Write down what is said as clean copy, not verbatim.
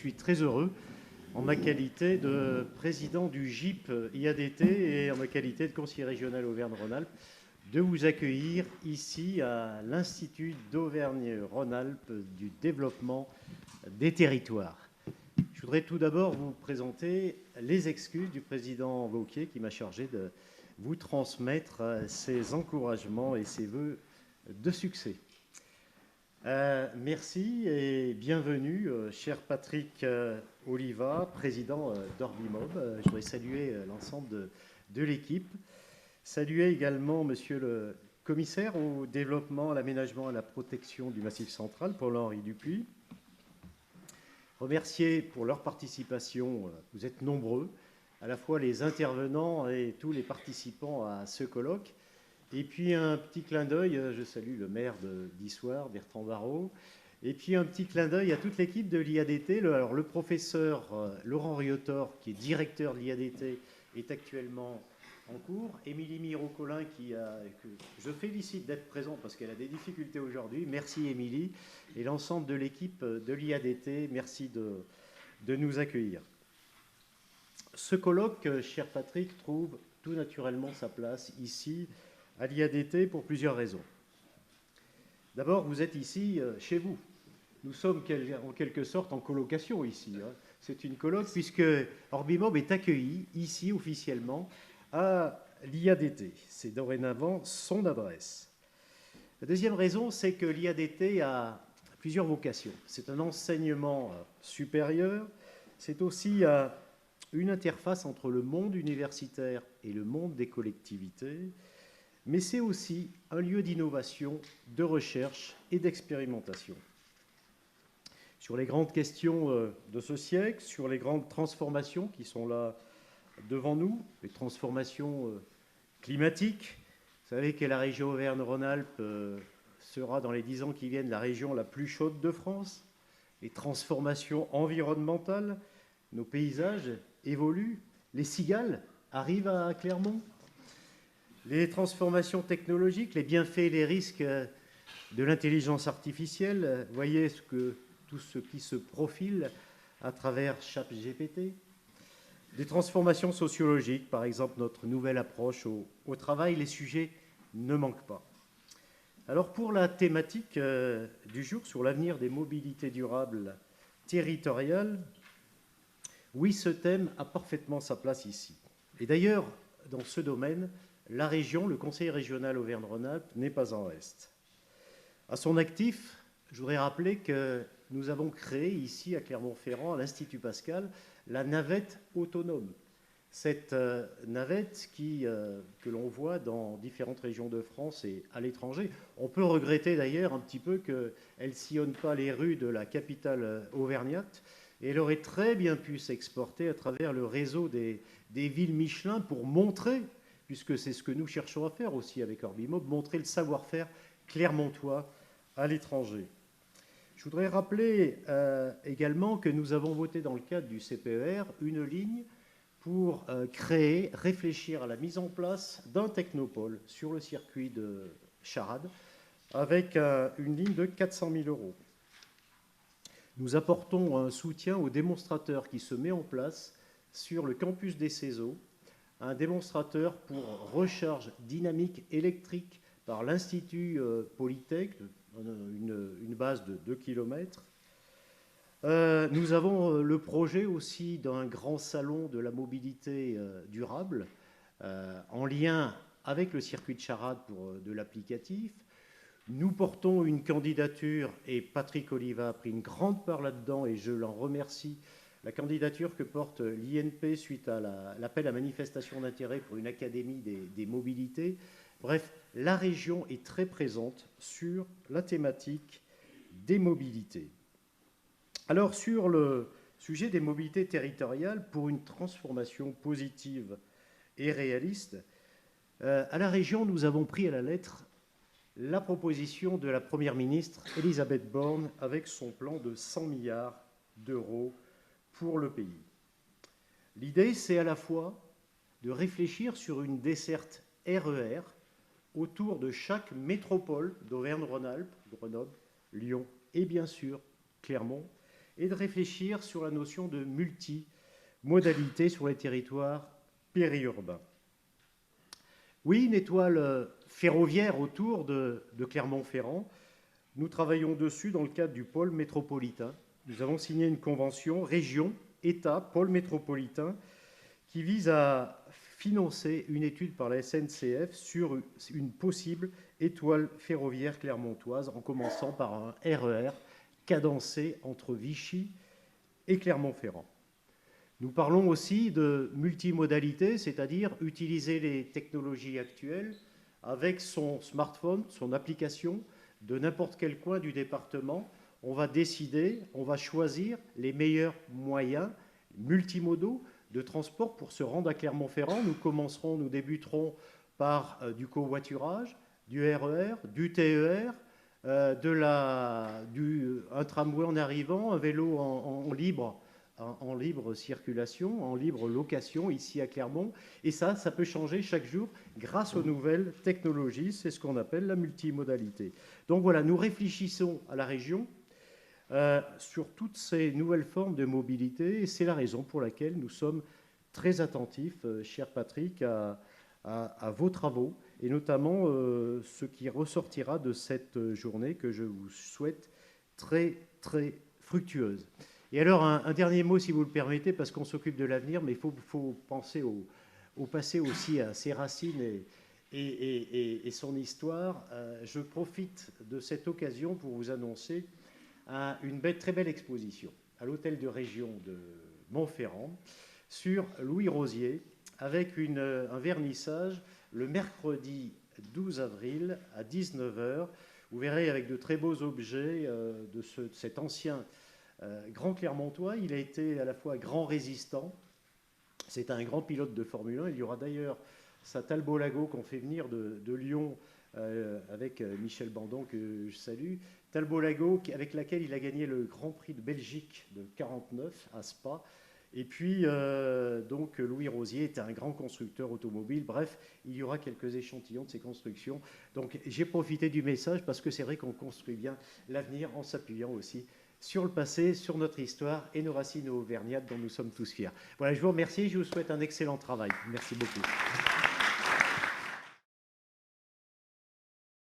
Je suis très heureux, en ma qualité de président du GIP IADT et en ma qualité de conseiller régional Auvergne-Rhône-Alpes, de vous accueillir ici à l'Institut d'Auvergne-Rhône-Alpes du développement des territoires. Je voudrais tout d'abord vous présenter les excuses du président Wauquiez qui m'a chargé de vous transmettre ses encouragements et ses voeux de succès. Merci et bienvenue, cher Patrick Oliva, président d'Orbimob. Je voudrais saluer l'ensemble de l'équipe. Saluer également monsieur le commissaire au développement, à l'aménagement et à la protection du Massif central, Paul-Henri Dupuis. Remercier pour leur participation, vous êtes nombreux, à la fois les intervenants et tous les participants à ce colloque. Et puis un petit clin d'œil, je salue le maire d'Issoire, Bertrand Barrault, et puis un petit clin d'œil à toute l'équipe de l'IADT. Alors le professeur Laurent Riotor, qui est directeur de l'IADT, est actuellement en cours. Émilie Miro-Collin, que je félicite d'être présente parce qu'elle a des difficultés aujourd'hui. Merci Émilie. Et l'ensemble de l'équipe de l'IADT, merci de nous accueillir. Ce colloque, cher Patrick, trouve tout naturellement sa place ici, à l'IADT, pour plusieurs raisons. D'abord, vous êtes ici chez vous. Nous sommes en quelque sorte en colocation ici. C'est une coloc puisque Orbimob est accueilli ici officiellement à l'IADT. C'est dorénavant son adresse. La deuxième raison, c'est que l'IADT a plusieurs vocations. C'est un enseignement supérieur. C'est aussi une interface entre le monde universitaire et le monde des collectivités. Mais c'est aussi un lieu d'innovation, de recherche et d'expérimentation. Sur les grandes questions de ce siècle, sur les grandes transformations qui sont là devant nous, les transformations climatiques. Vous savez que la région Auvergne-Rhône-Alpes sera dans les 10 ans qui viennent la région la plus chaude de France. Les transformations environnementales, nos paysages évoluent. Les cigales arrivent à Clermont. Les transformations technologiques, les bienfaits et les risques de l'intelligence artificielle, voyez tout ce qui se profile à travers ChatGPT. Des transformations sociologiques, par exemple notre nouvelle approche au travail, les sujets ne manquent pas. Alors pour la thématique du jour sur l'avenir des mobilités durables territoriales, oui, ce thème a parfaitement sa place ici. Et d'ailleurs, dans ce domaine, la région, le Conseil régional Auvergne-Rhône-Alpes, n'est pas en reste. À son actif, je voudrais rappeler que nous avons créé ici à Clermont-Ferrand, à l'Institut Pascal, la navette autonome. Cette navette que l'on voit dans différentes régions de France et à l'étranger. On peut regretter d'ailleurs un petit peu qu'elle ne sillonne pas les rues de la capitale auvergnate. Et elle aurait très bien pu s'exporter à travers le réseau des villes Michelin pour montrer, puisque c'est ce que nous cherchons à faire aussi avec Orbimob, montrer le savoir-faire clermontois à l'étranger. Je voudrais rappeler également que nous avons voté dans le cadre du CPER une ligne pour réfléchir à la mise en place d'un technopôle sur le circuit de Charade avec une ligne de 400 000 €. Nous apportons un soutien au démonstrateur qui se met en place sur le campus des CESO, un démonstrateur pour recharge dynamique électrique par l'Institut Polytech, une base de 2 km. Nous avons le projet aussi d'un grand salon de la mobilité durable en lien avec le circuit de Charade pour de l'applicatif. Nous portons une candidature, et Patrick Oliva a pris une grande part là-dedans, et je l'en remercie, la candidature que porte l'INP suite à l'appel à manifestation d'intérêt pour une académie des mobilités. Bref, la région est très présente sur la thématique des mobilités. Alors, sur le sujet des mobilités territoriales, pour une transformation positive et réaliste, à la région, nous avons pris à la lettre la proposition de la Première ministre Elisabeth Borne avec son plan de 100 milliards d'euros pour le pays. L'idée, c'est à la fois de réfléchir sur une desserte RER autour de chaque métropole d'Auvergne-Rhône-Alpes, Grenoble, Lyon et bien sûr Clermont, et de réfléchir sur la notion de multimodalité sur les territoires périurbains. Oui, une étoile ferroviaire autour de Clermont-Ferrand. Nous travaillons dessus dans le cadre du pôle métropolitain. Nous avons signé une convention région, État, pôle métropolitain, qui vise à financer une étude par la SNCF sur une possible étoile ferroviaire clermontoise, en commençant par un RER cadencé entre Vichy et Clermont-Ferrand. Nous parlons aussi de multimodalité, c'est-à-dire utiliser les technologies actuelles avec son smartphone, son application, de n'importe quel coin du département. On va décider, on va choisir les meilleurs moyens multimodaux de transport pour se rendre à Clermont-Ferrand. Nous débuterons par du covoiturage, du RER, du TER, un tramway en arrivant, un vélo en libre circulation, en libre location ici à Clermont. Et ça peut changer chaque jour grâce aux nouvelles technologies. C'est ce qu'on appelle la multimodalité. Donc voilà, nous réfléchissons à la région sur toutes ces nouvelles formes de mobilité. Et c'est la raison pour laquelle nous sommes très attentifs, cher Patrick, à vos travaux, et notamment ce qui ressortira de cette journée que je vous souhaite très, très fructueuse. Et alors, un dernier mot, si vous le permettez, parce qu'on s'occupe de l'avenir, mais il faut penser au passé aussi, à ses racines et son histoire. Je profite de cette occasion pour vous annoncer une très belle exposition à l'hôtel de région de Montferrand sur Louis Rosier, avec un vernissage le mercredi 12 avril à 19h. Vous verrez avec de très beaux objets de cet ancien grand Clermontois. Il a été à la fois grand résistant, c'est un grand pilote de Formule 1. Il y aura d'ailleurs sa Talbot Lago qu'on fait venir de Lyon avec Michel Bandon, que je salue. Talbot Lago avec laquelle il a gagné le Grand Prix de Belgique de 49 à Spa. Et puis, donc, Louis Rosier était un grand constructeur automobile. Bref, il y aura quelques échantillons de ses constructions. Donc, j'ai profité du message parce que c'est vrai qu'on construit bien l'avenir en s'appuyant aussi sur le passé, sur notre histoire et nos racines auvergnates dont nous sommes tous fiers. Voilà, je vous remercie et je vous souhaite un excellent travail. Merci beaucoup.